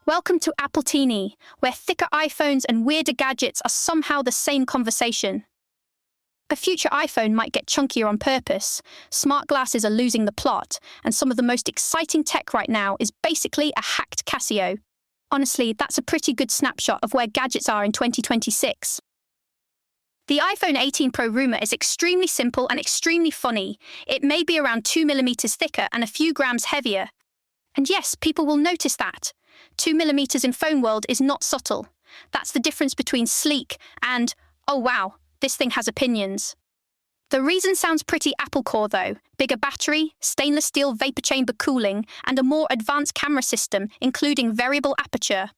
Welcome to Apple Teeny, where thicker iPhones and weirder gadgets are somehow the same conversation. A future iPhone might get chunkier on purpose, smart glasses are losing the plot, and some of the most exciting tech right now is basically a hacked Casio. Honestly, that's a pretty good snapshot of where gadgets are in 2026. The iPhone 18 Pro rumor is extremely simple and extremely funny. It may be around 2 mm thicker and a few grams heavier. And yes, people will notice that. 2 mm in phone world is not subtle. That's the difference between sleek and, oh wow, this thing has opinions. The reason sounds pretty Apple core though. Bigger battery, stainless steel vapor chamber cooling, and a more advanced camera system, including variable aperture.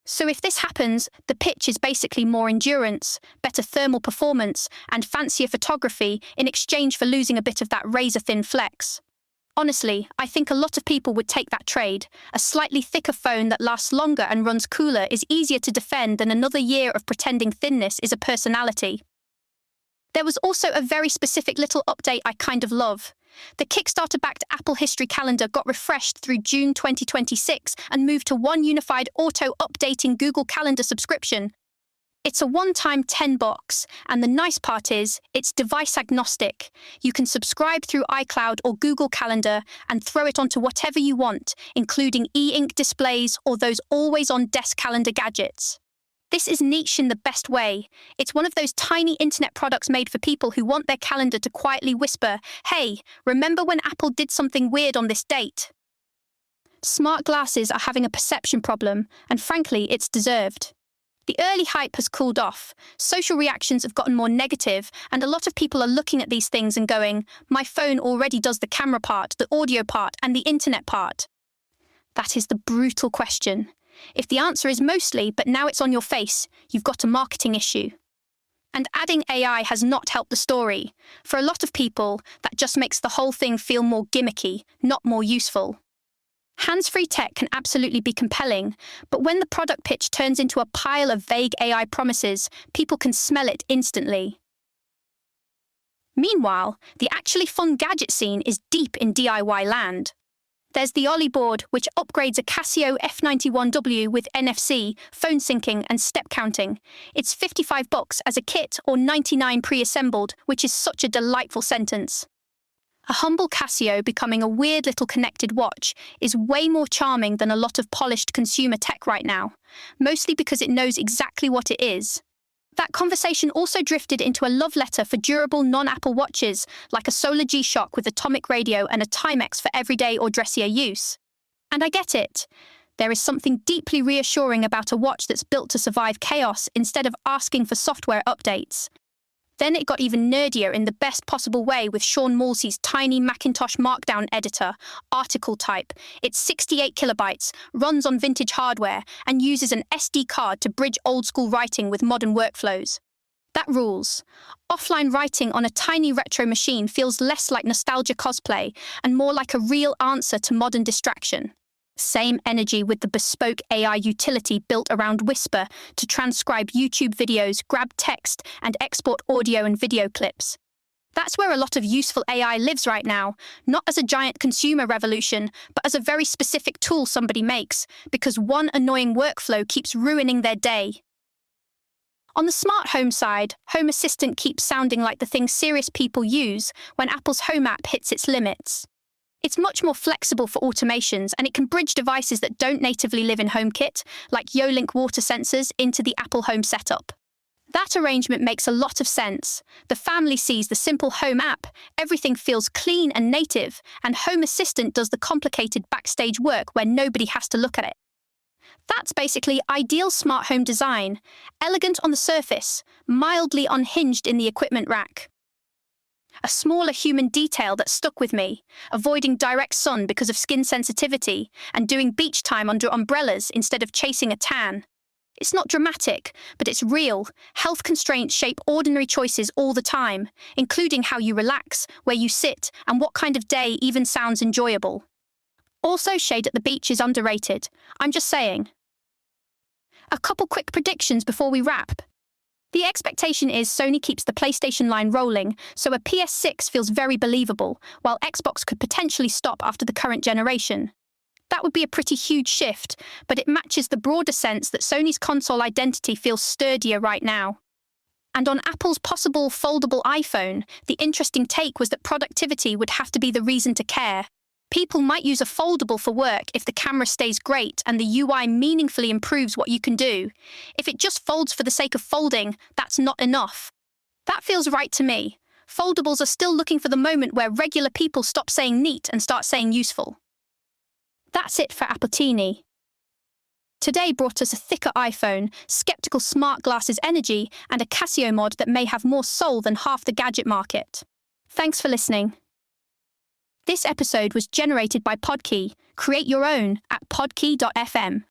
So if this happens, the pitch is basically more endurance, better thermal performance, and fancier photography in exchange for losing a bit of that razor-thin flex. Honestly, I think a lot of people would take that trade. A slightly thicker phone that lasts longer and runs cooler is easier to defend than another year of pretending thinness is a personality. There was also a very specific little update I kind of love. The Kickstarter-backed Apple History Calendar got refreshed through June 2026 and moved to one unified auto-updating Google Calendar subscription. It's a one-time $10, and the nice part is, it's device-agnostic. You can subscribe through iCloud or Google Calendar and throw it onto whatever you want, including e-ink displays or those always-on desk calendar gadgets. This is niche in the best way. It's one of those tiny internet products made for people who want their calendar to quietly whisper, "Hey, remember when Apple did something weird on this date?" Smart glasses are having a perception problem, and frankly, it's deserved. The early hype has cooled off, social reactions have gotten more negative, and a lot of people are looking at these things and going, my phone already does the camera part, the audio part, and the internet part. That is the brutal question. If the answer is mostly, but now it's on your face, you've got a marketing issue. And adding AI has not helped the story. For a lot of people, that just makes the whole thing feel more gimmicky, not more useful. Hands-free tech can absolutely be compelling, but when the product pitch turns into a pile of vague AI promises, people can smell it instantly. Meanwhile, the actually fun gadget scene is deep in DIY land. There's the Ollie board, which upgrades a Casio F91W with NFC, phone syncing, and step counting. It's $55 as a kit or $99 pre-assembled, which is such a delightful sentence. A humble Casio becoming a weird little connected watch is way more charming than a lot of polished consumer tech right now, mostly because it knows exactly what it is. That conversation also drifted into a love letter for durable non-Apple watches, like a Solar G-Shock with atomic radio and a Timex for everyday or dressier use. And I get it. There is something deeply reassuring about a watch that's built to survive chaos instead of asking for software updates. Then it got even nerdier in the best possible way with Sean Malsey's tiny Macintosh Markdown editor, article type. It's 68 kilobytes, runs on vintage hardware, and uses an SD card to bridge old-school writing with modern workflows. That rules. Offline writing on a tiny retro machine feels less like nostalgia cosplay and more like a real answer to modern distraction. Same energy with the bespoke AI utility built around Whisper to transcribe YouTube videos, grab text, and export audio and video clips. That's where a lot of useful AI lives right now, not as a giant consumer revolution, but as a very specific tool somebody makes, because one annoying workflow keeps ruining their day. On the smart home side, Home Assistant keeps sounding like the thing serious people use when Apple's Home app hits its limits. It's much more flexible for automations, and it can bridge devices that don't natively live in HomeKit, like Yolink water sensors, into the Apple Home setup. That arrangement makes a lot of sense. The family sees the simple Home app, everything feels clean and native, and Home Assistant does the complicated backstage work where nobody has to look at it. That's basically ideal smart home design, elegant on the surface, mildly unhinged in the equipment rack. A smaller human detail that stuck with me, avoiding direct sun because of skin sensitivity, and doing beach time under umbrellas instead of chasing a tan. It's not dramatic, but it's real. Health constraints shape ordinary choices all the time, including how you relax, where you sit, and what kind of day even sounds enjoyable. Also, shade at the beach is underrated. I'm just saying. A couple quick predictions before we wrap. The expectation is Sony keeps the PlayStation line rolling, so a PS6 feels very believable, while Xbox could potentially stop after the current generation. That would be a pretty huge shift, but it matches the broader sense that Sony's console identity feels sturdier right now. And on Apple's possible foldable iPhone, the interesting take was that productivity would have to be the reason to care. People might use a foldable for work if the camera stays great and the UI meaningfully improves what you can do. If it just folds for the sake of folding, that's not enough. That feels right to me. Foldables are still looking for the moment where regular people stop saying neat and start saying useful. That's it for Appletini. Today brought us a thicker iPhone, skeptical smart glasses energy, and a Casio mod that may have more soul than half the gadget market. Thanks for listening. This episode was generated by Podkey. Create your own at podkey.fm.